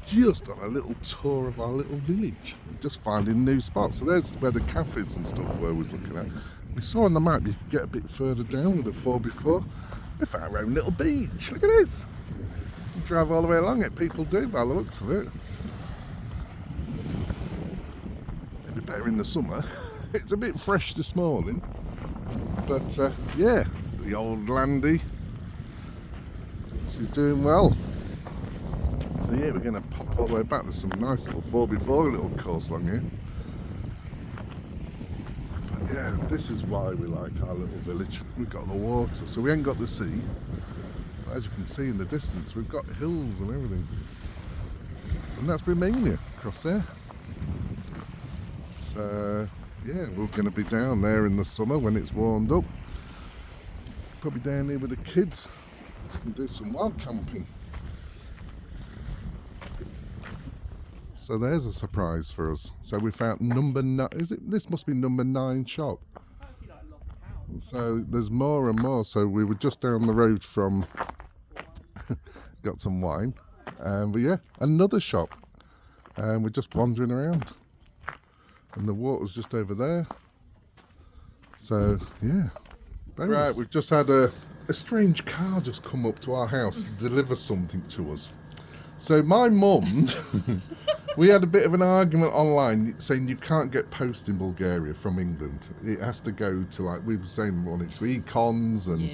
just on a little tour of our little village, just finding new spots. So there's where the cafes and stuff were we was looking at. We saw on the map you could get a bit further down with the 4x4. We found our own little beach. Look at this. You drive all the way along it. People do by the looks of it. Maybe better in the summer. It's a bit fresh this morning, but yeah, the old Landy, she's doing well. So yeah, we're going to pop all the way back. There's some nice little 4x4 little course along here. But yeah, this is why we like our little village. We've got the water, so we ain't got the sea. But as you can see in the distance, we've got hills and everything. And that's Romania across there. So yeah, we're going to be down there in the summer when it's warmed up. Probably down here with the kids and do some wild camping. So there's a surprise for us. So we found number 9. Is it? This must be number 9 shop. So there's more and more. So we were just down the road from. Got some wine, but yeah, another shop. And we're just wandering around. And the water's just over there. So yeah. Right, we've just had a strange car just come up to our house to deliver something to us. So my mum, we had a bit of an argument online saying you can't get post in Bulgaria from England. It has to go to, like we were saying, we wanted to econs and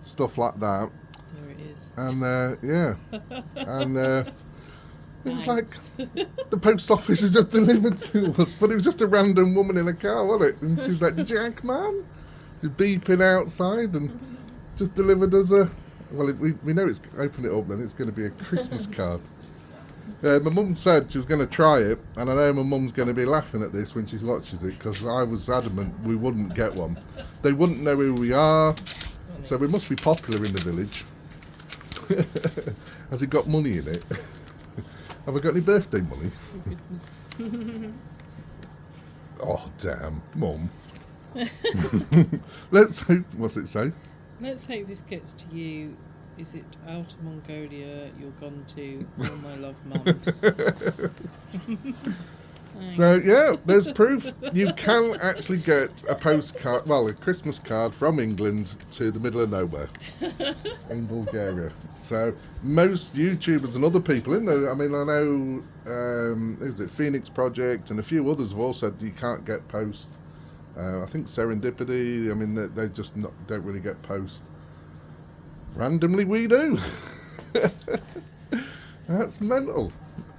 stuff like that. There it is. And yeah, and it was like the post office has just delivered to us, but it was just a random woman in a car, wasn't it? And she's like, Jack, man, she's beeping outside and just delivered us a. Well, we know it's open it up then. It's going to be a Christmas card. My mum said she was going to try it, and I know my mum's going to be laughing at this when she watches it because I was adamant we wouldn't get one. They wouldn't know who we are, so we must be popular in the village. Has it got money in it? Have I got any birthday money? Christmas. Oh damn, Mum. Let's hope. What's it say? Let's hope this gets to you. Is it Outer Mongolia you're gone to? Oh, my love, Mum. So yeah, there's proof you can actually get a postcard, well, a Christmas card from England to the middle of nowhere in Bulgaria. So most YouTubers and other people in there, I mean, I know who's it, Phoenix Project and a few others have all said you can't get post. I think Serendipity, I mean, they just don't really get post. Randomly we do. That's mental.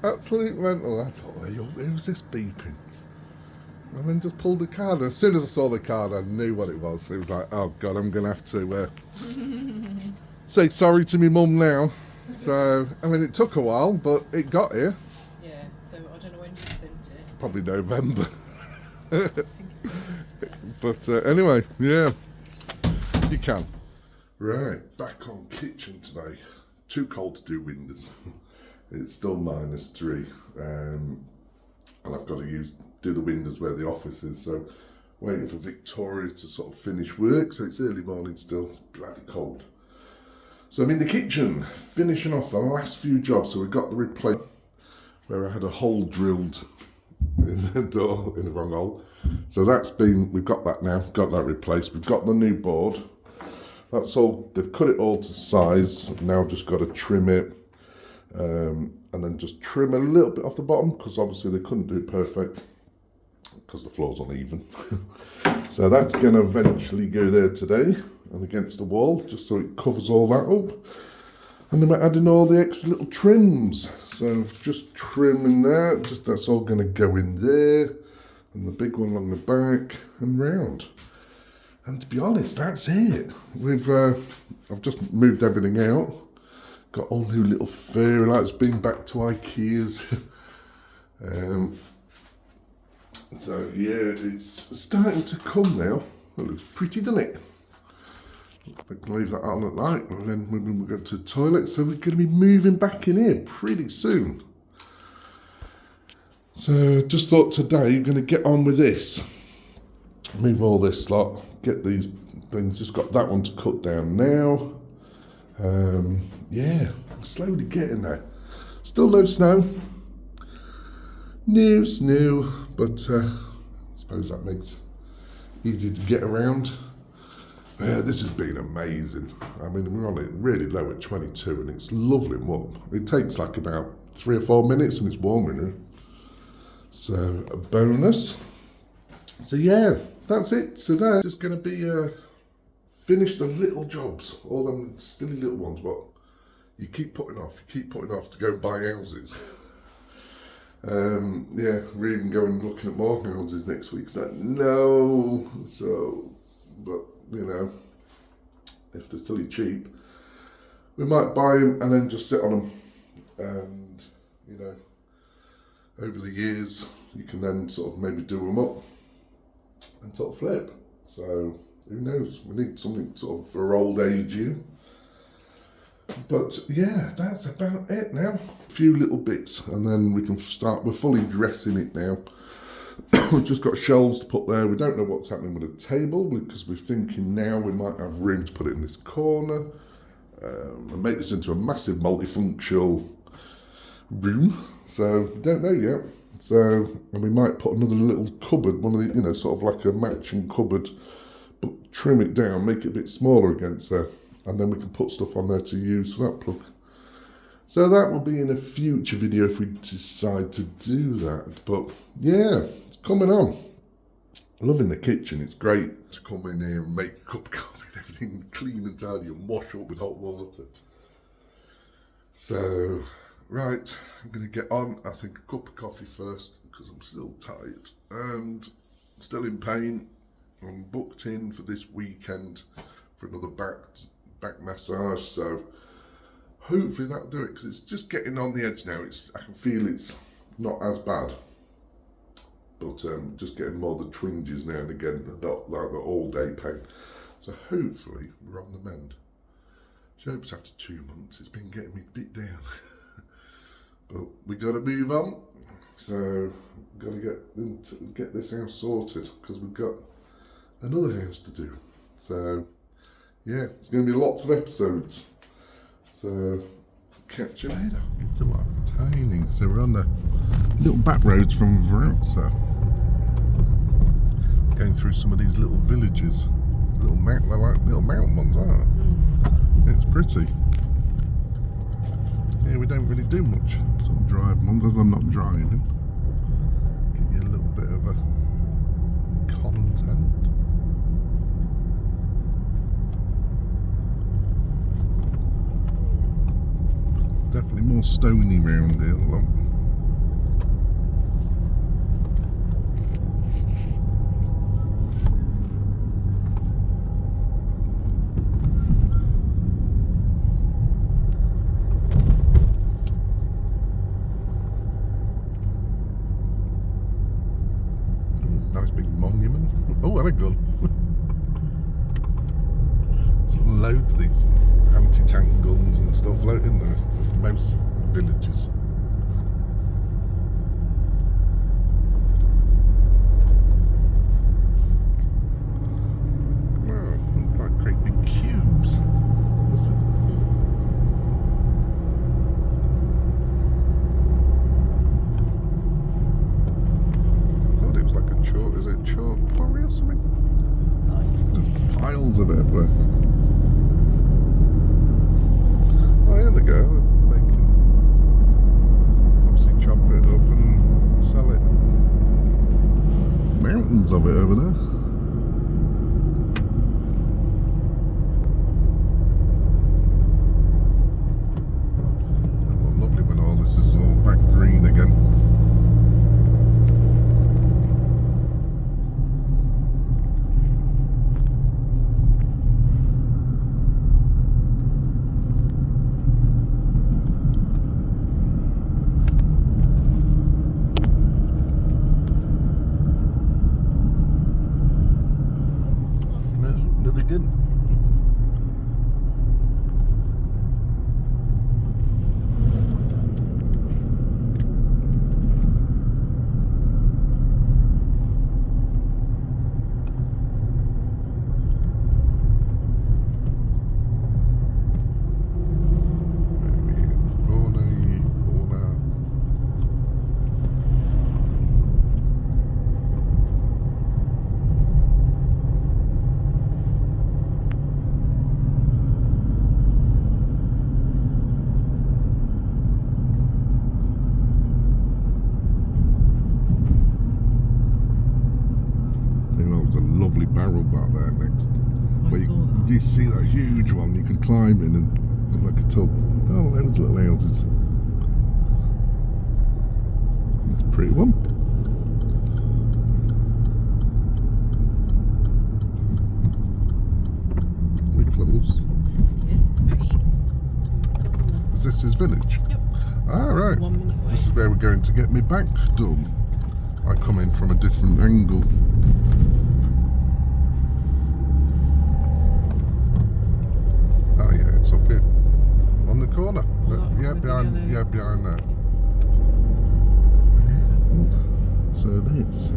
Absolute mental. I thought, who's this beeping? And then just pulled the card. And as soon as I saw the card, I knew what it was. It was like, oh God, I'm going to have to say sorry to me mum now. So, I mean, it took a while, but it got here. Yeah, so I don't know when you sent it. Probably November. But anyway, yeah, you can. Right, back on kitchen today. Too cold to do windows. It's still -3, and I've got to do the windows where the office is. So waiting for Victoria to sort of finish work. So it's early morning still. It's bloody cold. So I'm in the kitchen finishing off the last few jobs. So we've got the replace where I had a hole drilled in the door in the wrong hole. So we've got that now. Got that replaced. We've got the new board. That's all. They've cut it all to size. Now I've just got to trim it. And then just trim a little bit off the bottom because obviously they couldn't do it perfect because the floor's uneven. So that's going to eventually go there today and against the wall just so it covers all that up. And then we're adding all the extra little trims. So just trimming that, that's all going to go in there. And the big one along the back and round. And to be honest, that's it. I've just moved everything out. Got all new little fairy lights, been back to IKEA's. So yeah, it's starting to come now. It looks pretty, doesn't it? I can leave that on at night and then when we go to the toilet. So we're going to be moving back in here pretty soon. So just thought today we're going to get on with this. Move all this lot, get these things, just got that one to cut down now. Yeah, slowly getting there. Still no snow. No snow, but I suppose that makes it easy to get around. This has been amazing. I mean, we're on it really low at 22 and it's lovely and warm. It takes like about 3 or 4 minutes and it's warm in here. So a bonus. So yeah, that's it today. Just going to be finish the little jobs, all them silly little ones, but you keep putting off to go buy houses. Yeah, we're even going looking at more houses next week. So no, so, but you know, if they're silly cheap, we might buy them and then just sit on them, and you know, over the years you can then sort of maybe do them up and sort of flip. So who knows? We need something sort of for old age, you. But yeah, that's about it now. A few little bits and then we can start. We're fully dressing it now. We've just got shelves to put there. We don't know what's happening with the table because we're thinking now we might have room to put it in this corner and make this into a massive multifunctional room. So we don't know yet. So, and we might put another little cupboard, one of the, you know, sort of like a matching cupboard, but trim it down, make it a bit smaller against there. And then we can put stuff on there to use for that plug. So that will be in a future video if we decide to do that. But yeah, it's coming on. Loving the kitchen, it's great to come in here and make a cup of coffee and everything clean and tidy and wash up with hot water. So, right, I'm going to get on. I think a cup of coffee first because I'm still tired and still in pain. I'm booked in for this weekend for another back massage, so hopefully that'll do it because it's just getting on the edge now. I can feel it's not as bad, but just getting more the twinges now and again, not like the all day pain. So hopefully we're on the mend. Job's after 2 months, it's been getting me a bit down. But we got to move on. So got to get this house sorted because we've got another house to do. So yeah, it's going to be lots of episodes. So catch you later. So what? Tiny. So we're on the little back roads from Vratsa. Going through some of these little villages. They're like little mountain ones, aren't they? It's pretty. Yeah, we don't really do much sort of drive ones as I'm not driving. Give you a little bit of a content. Definitely more stony round here. Look. Nice big monument. Oh, and a gun. There's loads of these anti-tank guns and stuff like in there. Most villages. Wow, like great big cubes. I thought it was like a chalk. Is it chalk quarry or something? There's piles of it everywhere. Oh, here they go. Chop it up and sell it. Mountains of it over there. Oh, lovely when all this is all back green again. climbing and like a tub. Oh, those little houses. That's a pretty one. We're close. Yes, very. Is this his village? Yep. Ah, right. 1 minute away. This is where we're going to get me back done. I come in from a different angle. Oh yeah, it's up here. On the corner. Yeah, behind there. So that's...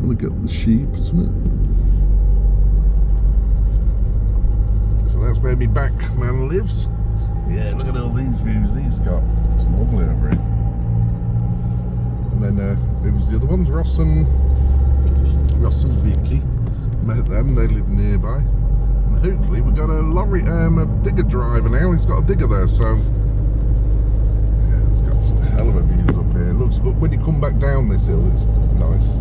Look at the sheep, isn't it? So that's where me back man lives. Yeah, look at all these views he's got. It's lovely over here. And then it was the other ones, Ross and Vicky. Met them, they live nearby. And hopefully we've got a lorry, a digger driver now. He's got a digger there, so yeah, it's got some hell of a views up here. Look, when you come back down this hill, it's nice.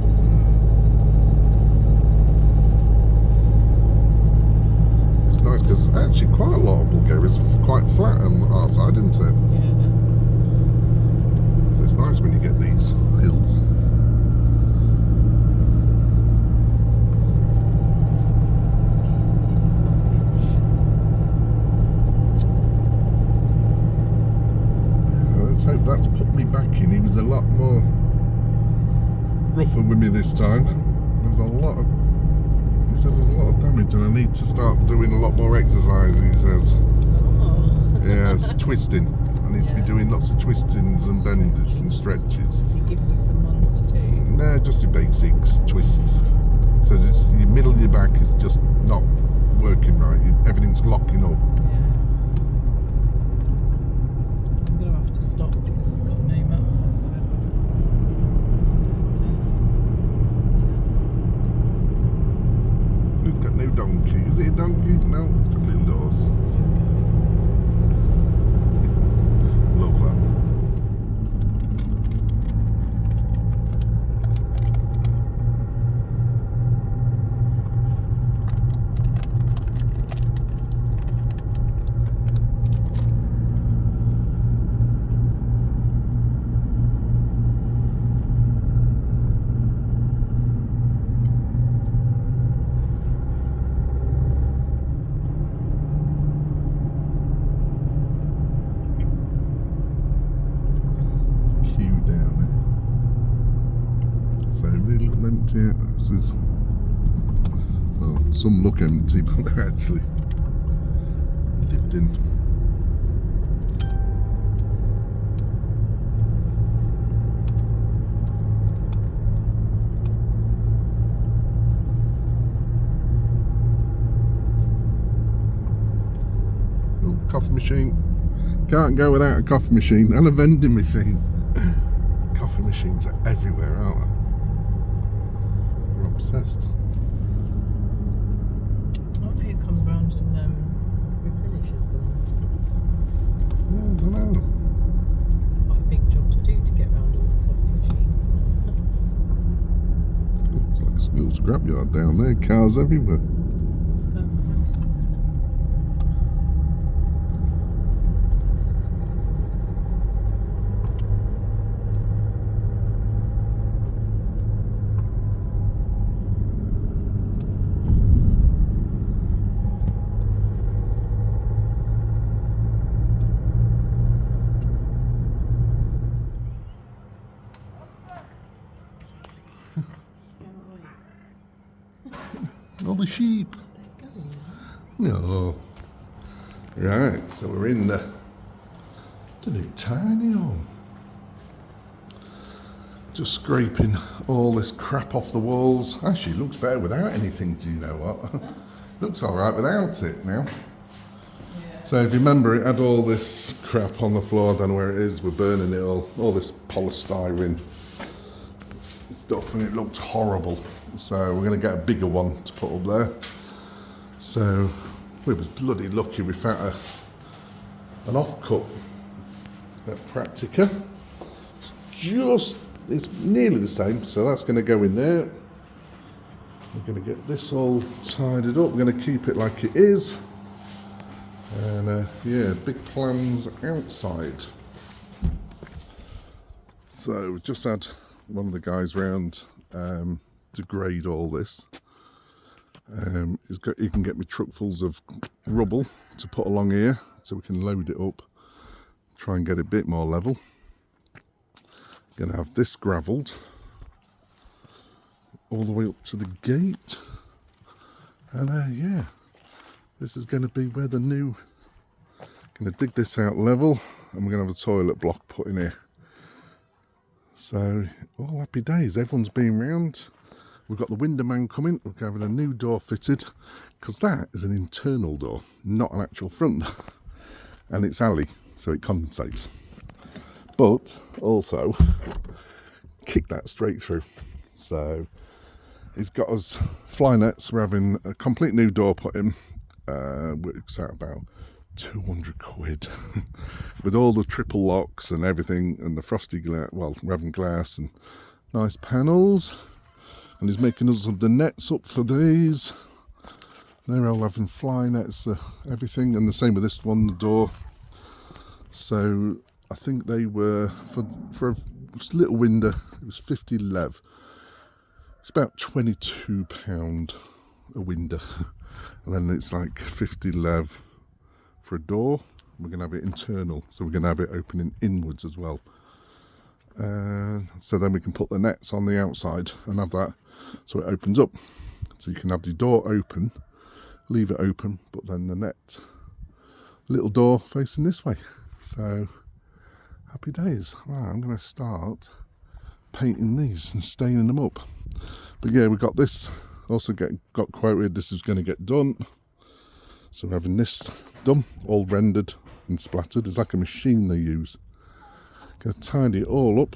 It's nice because actually quite a lot of Bulgaria is quite flat on our side, isn't it? Yeah. It's nice when you get these hills. Let's hope that's put me back in. He was a lot more rougher with me this time. There was a lot of... He says there's a lot of damage and I need to start doing a lot more exercise, he says. Oh. Yeah, it's twisting. I need to be doing lots of twistings and benders and stretches. Is he giving you some ones to do? Nah, just your basics, twists. So it's the middle of your back is just not working right. Everything's locking up. I'm going to have to stop because I've got no mat whatsoever. It's got no donkey. Is it a donkey? No, it's got little horse. Love that. Empty houses. Well, some look empty, but they're actually lived in. Oh, coffee machine. Can't go without a coffee machine and a vending machine. Coffee machines are everywhere, aren't they? Obsessed. I wonder who comes round and replenishes them. Yeah, I don't know. It's quite a big job to do to get round all the coffee machines. It's like a school scrapyard down there, cars everywhere. All the sheep. No. Right, so we're in the new tiny home. Just scraping all this crap off the walls. Actually, it looks better without anything, do you know what? Looks alright without it now. Yeah. So if you remember, it had all this crap on the floor, I don't know where it is, we're burning it all this polystyrene stuff, and it looked horrible. So we're going to get a bigger one to put up there. So we was bloody lucky we found an offcut at Practica. It's nearly the same, so that's going to go in there. We're going to get this all tidied up. We're going to keep it like it is. And yeah, big plans outside. So we've just had one of the guys round to grade all this. He can get me truckfuls of rubble to put along here so we can load it up, try and get it a bit more level. Gonna have this gravelled all the way up to the gate, and yeah, this is going to be where the new, gonna dig this out level, and we're gonna have a toilet block put in here. So all happy days, everyone's been round. We've got the window man coming, we're having a new door fitted, because that is an internal door, not an actual front door. And it's alley, so it compensates. But also, kick that straight through. So he's got us fly nets, we're having a complete new door put in, works out about 200 quid. With all the triple locks and everything, and the frosty glass, well, we're having glass and nice panels. And he's making us of the nets up for these. They're all having fly nets, everything, and the same with this one, the door. So I think they were, for a little window, it was 50 lev. It's about £22 a window. And then it's like 50 lev for a door. We're going to have it internal, so we're going to have it opening inwards as well. So then we can put the nets on the outside and have that so it opens up. So you can have the door open, leave it open, but then the net, little door facing this way. So happy days. Right, I'm going to start painting these and staining them up. But yeah, we got this also got quoted, this is going to get done. So we're having this done, all rendered and splattered. It's like a machine they use. Gonna tidy it all up,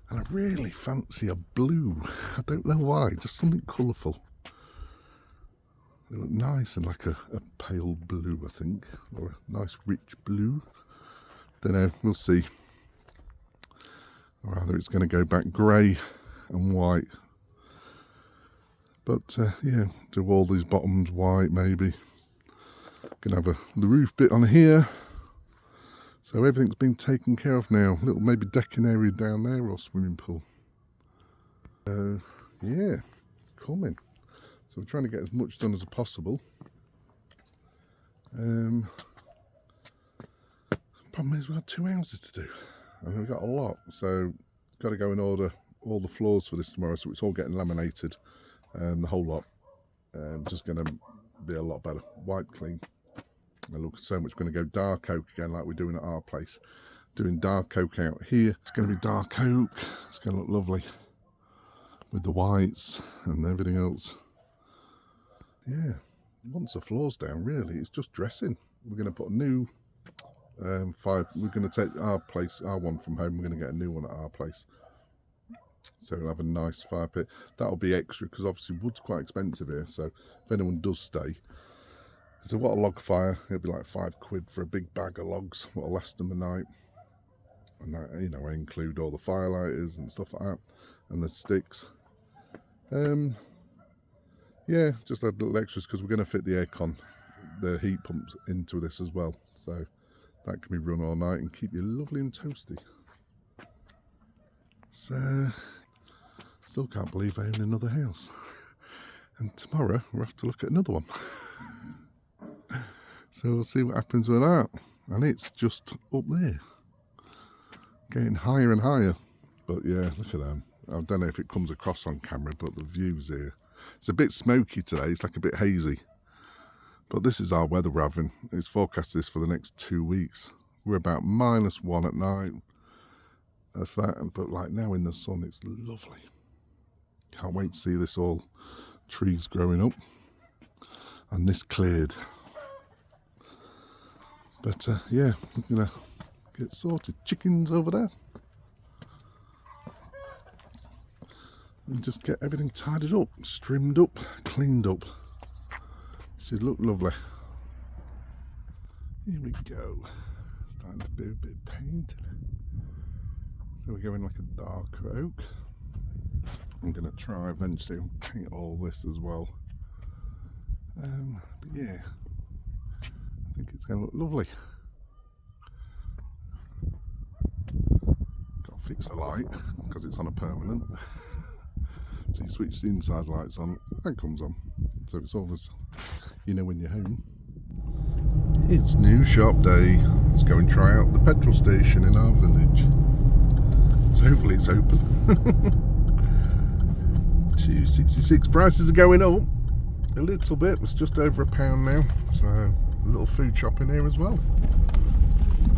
and I really fancy a blue. I don't know why, just something colourful. They look nice and like a pale blue, I think, or a nice rich blue. Don't know, we'll see. Or either it's going to go back grey and white. But yeah, do all these bottoms white maybe. Gonna have the roof bit on here. So everything's been taken care of now. Little maybe decking area down there or swimming pool. Yeah, it's coming. So we're trying to get as much done as possible. Problem is we've got 2 houses to do. And we've got a lot. So got to go and order all the floors for this tomorrow. So it's all getting laminated. The whole lot. Just going to be a lot better. White clean. It looks so much. Going to go dark oak again like we're doing at our place. Doing dark oak out here. It's going to be dark oak. It's going to look lovely. With the whites and everything else. Yeah. Once the floor's down, really, it's just dressing. We're going to put a new we're going to take our place, our one from home. We're going to get a new one at our place. So we'll have a nice fire pit. That'll be extra because obviously wood's quite expensive here. So if anyone does stay, if they've got a log fire, it'll be like £5 for a big bag of logs. What'll last them a night. And that, you know, I include all the firelighters and stuff like that, and the sticks. Yeah, just add little extras because we're going to fit the aircon, the heat pumps into this as well. So that can be run all night and keep you lovely and toasty. So, still can't believe I own another house. And tomorrow we'll have to look at another one. So we'll see what happens with that. And it's just up there. Getting higher and higher. But yeah, look at them. I don't know if it comes across on camera, but the views here. It's a bit smoky today, it's like a bit hazy. But this is our weather we're having. It's forecast this for the next 2 weeks. We're about -1 at night. That's that, but like now in the sun, it's lovely. Can't wait to see this all trees growing up. And this cleared. But yeah, we're gonna get sorted. Chickens over there. And just get everything tidied up, trimmed up, cleaned up. Should look lovely. Here we go. Starting to do a bit of paint. So we're going like a darker oak. I'm going to try eventually and paint all this as well. But yeah, think it's going to look lovely. Got to fix the light because it's on a permanent. So you switch the inside lights on and it comes on. So it's always, you know, when you're home. It's new shop day. Let's go and try out the petrol station in our village. So hopefully it's open. 2.66. Prices are going up a little bit. It's just over £1 now. So a little food shop in here as well.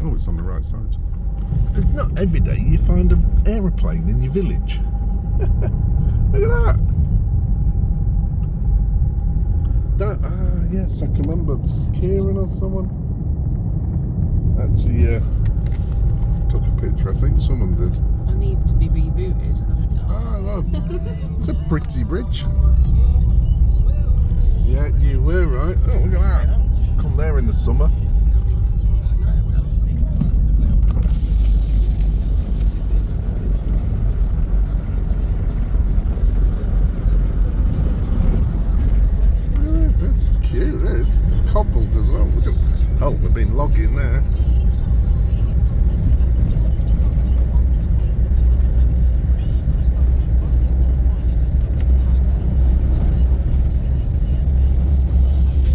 Oh, it's on the right side. It's not every day you find an aeroplane in your village. Look at that. Yes, I can remember it's Kieran or someone actually took a picture. I think someone did. I need to be rebooted. Well, it's a pretty bridge. Yeah, you were right. Oh, look at that. Come there in the summer. Cute, it's cobbled as well. Look at, oh, we've been logging there.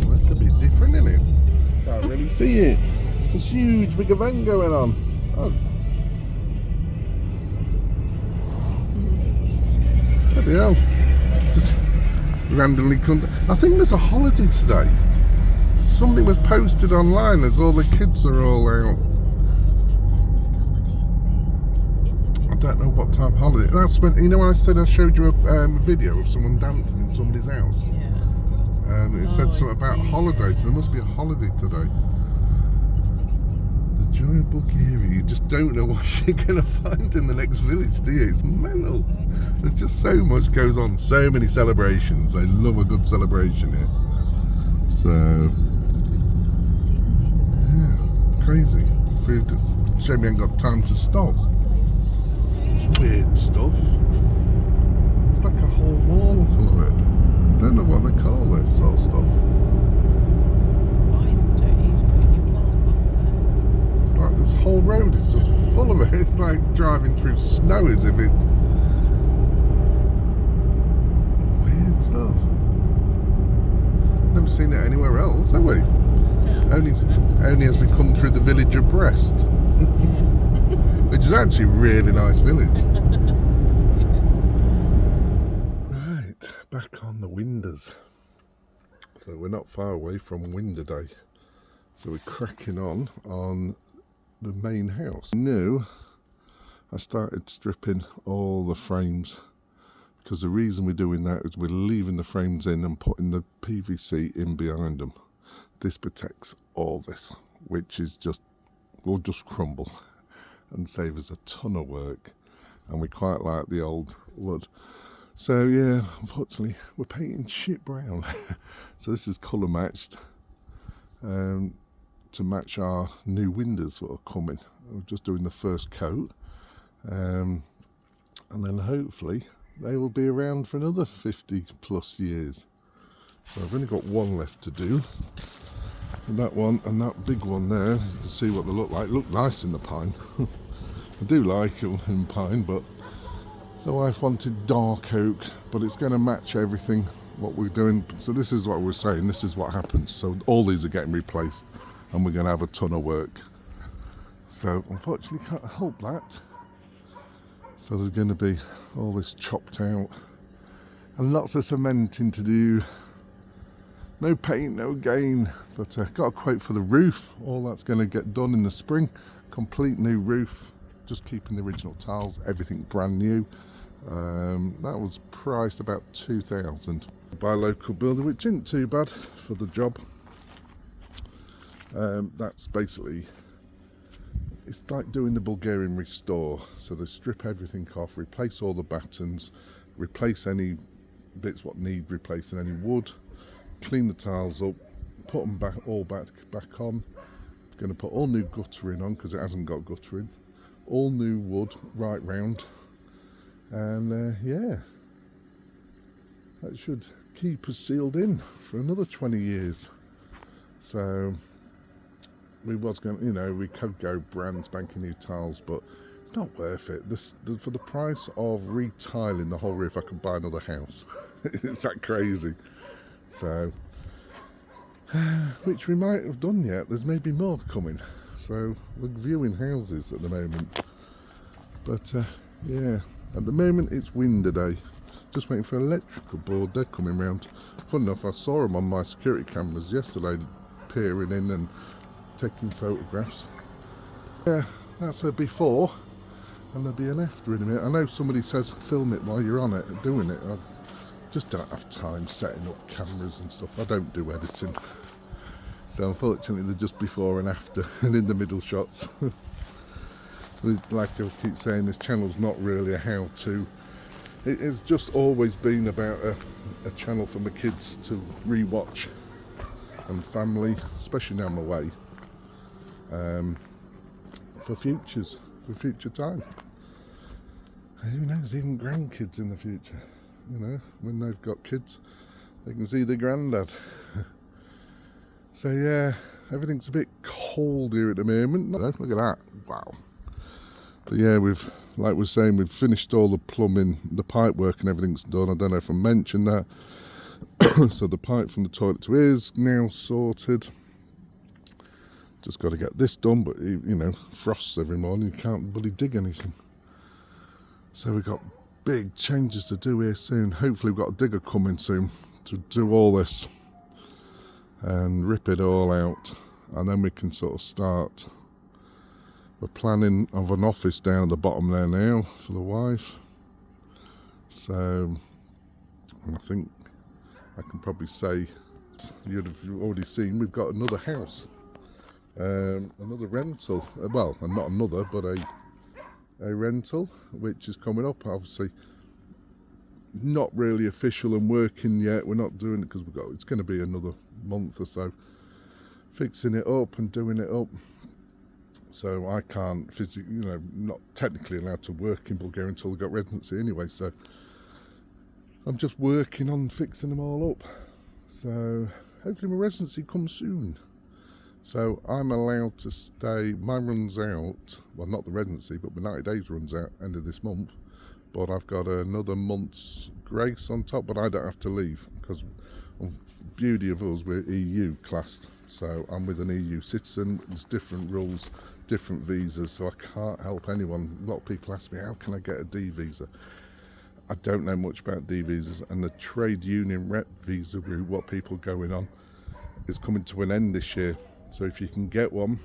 Well, that's a bit different, isn't it? Can't really see it. It's a huge big event going on. Bloody hell. Just randomly come. I think there's a holiday today. Something was posted online as all the kids are all out. I don't know what type of holiday. That's when, you know, when I said I showed you a video of someone dancing in somebody's house. Yeah. And it said something about holidays. There must be a holiday today. The joy of Bulgaria. You just don't know what you're going to find in the next village, do you? It's mental. There's just so much goes on, so many celebrations. I love a good celebration here. So, yeah, crazy. Shame we ain't got time to stop. It's weird stuff. It's like a whole wall full of it. I don't know what they call this sort of stuff. It's like this whole road is just full of it. It's like driving through snow as if it. Never seen it anywhere else, have we? Yeah, only as we come through the village of Brest, which is actually a really nice village. Right, back on the Winders. So we're not far away from Winder Day. So we're cracking on the main house. I started stripping all the frames. Because the reason we're doing that is we're leaving the frames in and putting the PVC in behind them. This protects all this, which is will just crumble and save us a ton of work. And we quite like the old wood. So yeah, unfortunately, we're painting shit brown. So this is colour matched to match our new windows that are coming. We're just doing the first coat. And then hopefully they will be around for another 50 plus years. So I've only got one left to do. And that one and that big one there, you can see what they look like. Look nice in the pine. I do like it in pine, but the wife wanted dark oak, but it's going to match everything what we're doing. So this is what we're saying, this is what happens. So all these are getting replaced and we're going to have a ton of work. So unfortunately can't help that. So there's going to be all this chopped out and lots of cementing to do. No paint, no gain. But got a quote for the roof. All that's going to get done in the spring. Complete new roof. Just keeping the original tiles. Everything brand new. That was priced about 2,000 by a local builder, which isn't too bad for the job. That's basically. It's like doing the Bulgarian restore. So they strip everything off, replace all the battens, replace any bits what need replacing, any wood, clean the tiles up, put them all back on. Going to put all new guttering on because it hasn't got guttering. All new wood right round. And yeah, that should keep us sealed in for another 20 years. So we was going, you know, we could go brand spanking new tiles, but it's not worth it. For the price of retiling the whole roof, I could buy another house. It's that crazy. So, which we might have done yet. There's maybe more coming. So we're viewing houses at the moment. But yeah, at the moment it's windy day. Just waiting for electrical board. They're coming round. Fun enough, I saw them on my security cameras yesterday, peering in and taking photographs. Yeah, that's a before, and there'll be an after in a minute. I know somebody says film it while you're on it, doing it. I just don't have time setting up cameras and stuff. I don't do editing. So unfortunately they're just before and after and in the middle shots. Like I keep saying, this channel's not really a how-to. It has just always been about a channel for my kids to re-watch and family, especially now I'm away, for future time. And who knows, even grandkids in the future, you know, when they've got kids, they can see their granddad. So yeah, everything's a bit cold here at the moment. Look at that, wow. But yeah, like we're saying, we've finished all the plumbing, the pipe work and everything's done. I don't know if I mentioned that. So the pipe from the toilet to here is now sorted. Just got to get this done, but you know, frosts every morning, you can't bloody dig anything. So we've got big changes to do here soon. Hopefully we've got a digger coming soon to do all this and rip it all out, and then we can sort of start. We're planning of an office down at the bottom there now for the wife. So I think I can probably say, you'd have already seen, we've got another house, another rental. Well, not another, but a rental, which is coming up. Obviously, not really official and working yet. We're not doing it because it's going to be another month or so fixing it up and doing it up. So I can't physically, you know, not technically allowed to work in Bulgaria until I got residency anyway. So I'm just working on fixing them all up. So hopefully my residency comes soon. So I'm allowed to stay. Mine runs out. Well, not the residency, but my 90 days runs out end of this month. But I've got another month's grace on top. But I don't have to leave because, the beauty of us, we're EU classed. So I'm with an EU citizen. There's different rules, different visas, so I can't help anyone. A lot of people ask me, how can I get a D visa? I don't know much about D visas, and the trade union rep visa route, what people are going on, is coming to an end this year. So if you can get one,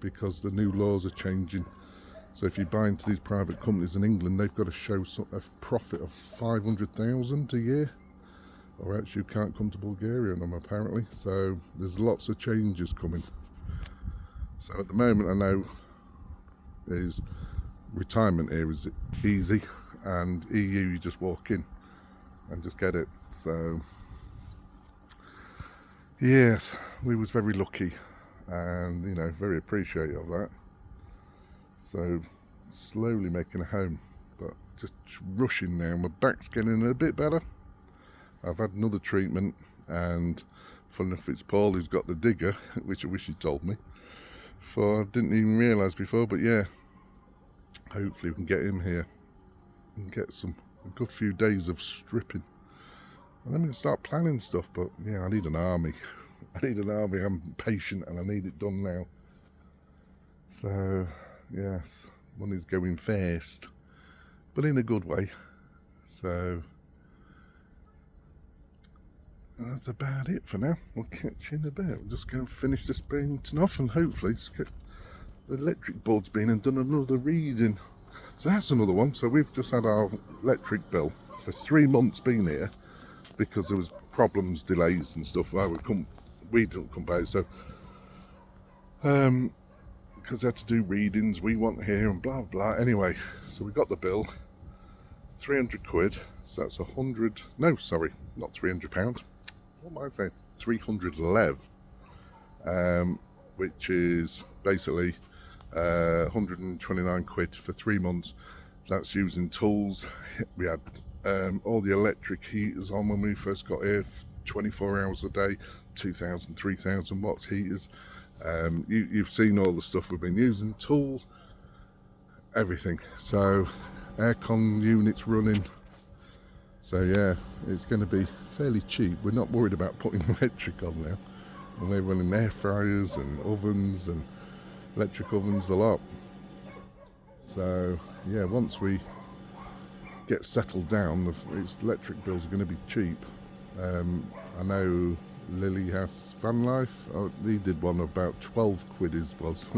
because the new laws are changing. So if you buy into these private companies in England, they've got to show a profit of 500,000 a year, or else you can't come to Bulgaria on them apparently. So there's lots of changes coming. So at the moment I know is retirement here is easy, and EU you just walk in and just get it. So yes, we was very lucky and, you know, very appreciative of that. So slowly making a home, but just rushing now. My back's getting a bit better. I've had another treatment, and funny enough, it's Paul who's got the digger, which I wish he told me. For I didn't even realise before, but yeah, hopefully we can get him here and get a good few days of stripping, and then we can start planning stuff. But yeah, I need an army. I need an army. I'm patient and I need it done now. So yes, money's going fast, but in a good way. So that's about it for now. We'll catch you in a bit. We'll just go and finish this painting off, and hopefully get the electric board's been and done another reading. So that's another one. So we've just had our electric bill for 3 months been here because there was problems, delays and stuff. Well, we didn't come back. So because they had to do readings, we want here and blah blah. Anyway, so we got the bill, 300 quid. So that's 100. No, sorry, not 300 pounds. What am I saying? 300 lev, which is basically 129 quid for 3 months. That's using tools. We had all the electric heaters on when we first got here, 24 hours a day, 2,000, 3,000 watts heaters. You've seen all the stuff we've been using, tools, everything. So aircon units running. So yeah, it's going to be fairly cheap. We're not worried about putting electric on now. And we're running air fryers and ovens and electric ovens, a lot. So yeah, once we get settled down, its electric bills are going to be cheap. I know Lily has Van Life. Oh, he did one about 12 quid his was.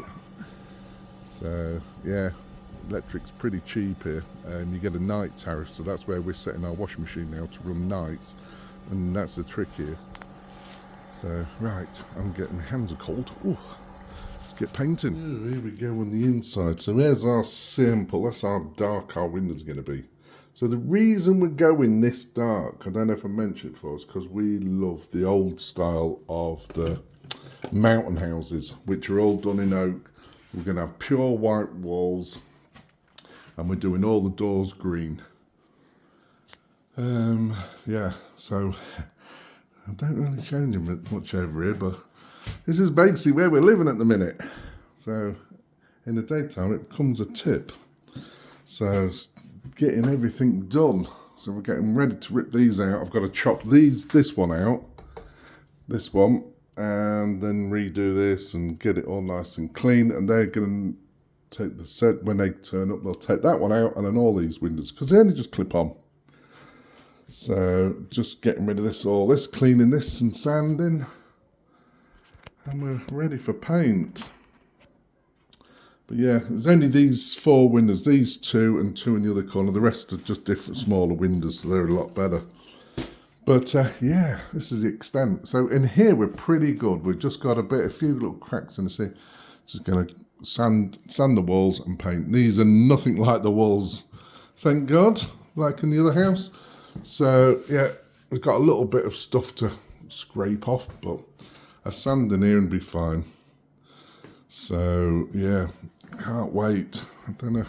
So yeah, electric's pretty cheap here. You get a night tariff, so that's where we're setting our washing machine now to run nights, and that's the trick here. So right, I'm getting, my hands are cold. Ooh, let's get painting. Ooh, here we go on the inside. So there's our simple, that's how dark our windows are going to be. So the reason we're going this dark, I don't know if I mentioned it for us, because we love the old style of the mountain houses, which are all done in oak. We're going to have pure white walls, and we're doing all the doors green. Yeah, so I don't really change them much over here, but this is basically where we're living at the minute. So in the daytime, it becomes a tip. So getting everything done. So we're getting ready to rip these out. I've got to chop this one out, this one, and then redo this and get it all nice and clean. And they're going to take the set, when they turn up, they'll take that one out and then all these windows, because they only just clip on. So just getting rid of this, cleaning this and sanding, and we're ready for paint. But yeah, there's only these 4 windows, these 2 and 2 in the other corner. The rest are just different smaller windows, so they're a lot better. But yeah, this is the extent. So in here we're pretty good. We've just got a few little cracks in the ceiling. Just going to sand the walls and paint. These are nothing like the walls, thank God, like in the other house. So yeah, we've got a little bit of stuff to scrape off, but a sand in here and be fine. So yeah, can't wait. I don't know.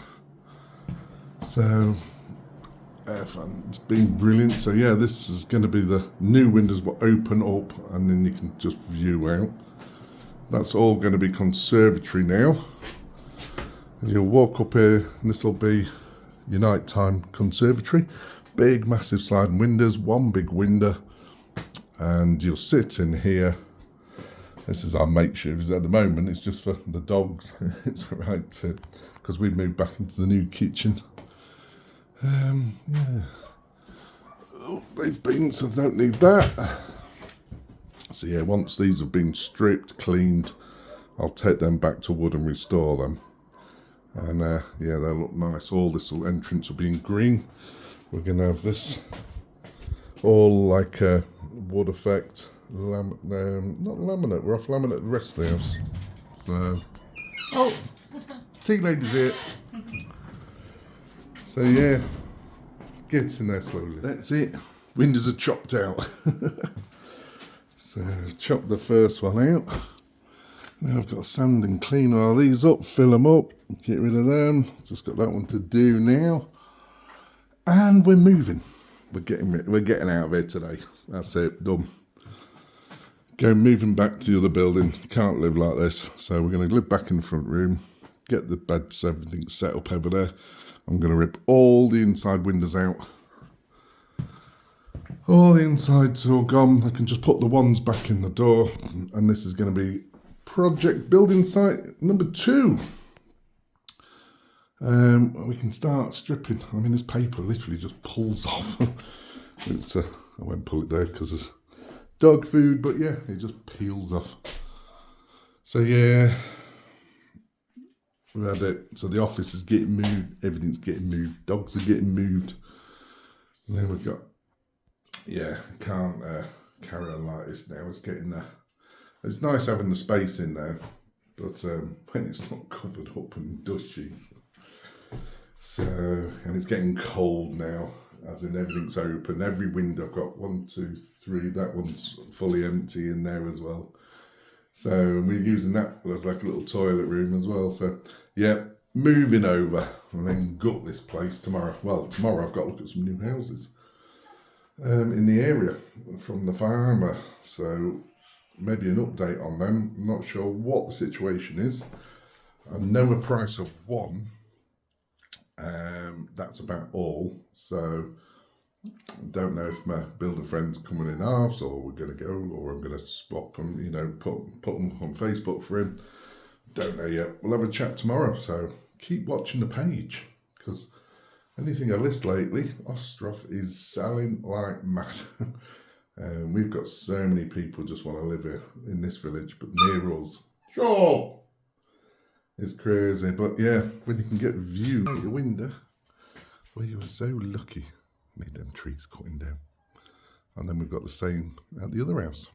So it's been brilliant. So yeah, this is going to be the new windows will open up, and then you can just view out. That's all going to be conservatory now. And you'll walk up here, and this will be your nighttime conservatory. Big, massive sliding windows, one big window, and you'll sit in here. This is our makeshift. At the moment, it's just for the dogs. It's all right too, because we've moved back into the new kitchen. Yeah. Oh, they've been, so I don't need that. So yeah, once these have been stripped, cleaned, I'll take them back to wood and restore them. And yeah, they'll look nice. All this little entrance will be in green. We're going to have this all like a wood effect. Not laminate, we're off laminate the rest of the house. So, oh, tea lady's here. So yeah, get in there slowly. That's it, windows are chopped out. So chop the first one out. Now I've got to sand and clean all these up, fill them up, get rid of them. Just got that one to do now. And we're moving. We're getting out of here today. That's it, done. Moving back to the other building. Can't live like this. So we're going to live back in the front room, get the beds, everything set up over there. I'm going to rip all the inside windows out. All the insides are all gone. I can just put the ones back in the door. And this is going to be project building site number 2. We can start stripping. I mean, this paper literally just pulls off. I won't pull it there because there's dog food, but yeah, it just peels off. So yeah, we had it. So the office is getting moved, everything's getting moved, dogs are getting moved. And then we've got, yeah, can't carry on like this now. It's getting there. It's nice having the space in there, but when it's not covered up and dusty. So, and it's getting cold now, as in everything's open. Every window, I've got 1, 2, 3, that one's fully empty in there as well. So we're using that as like a little toilet room as well. So yeah, moving over and then gut this place tomorrow. Well, tomorrow I've got to look at some new houses in the area from the farmer. So maybe an update on them. I'm not sure what the situation is. I know a price of one. That's about all. So I don't know if my builder friend's coming in halves, or we're going to go, or I'm going to swap them, you know, put them on Facebook for him. Don't know yet. We'll have a chat tomorrow. So keep watching the page, because anything I list lately, Ostrov is selling like mad. We've got so many people just want to live here in this village, but near us. Sure. It's crazy, but yeah, when you can get view out your window, well, you were so lucky. Need them trees cutting down. And then we've got the same at the other house.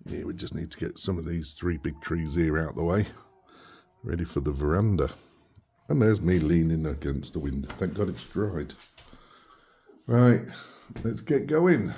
Yeah, we just need to get some of these 3 big trees here out the way, ready for the veranda. And there's me leaning against the window. Thank God it's dried. Right, let's get going.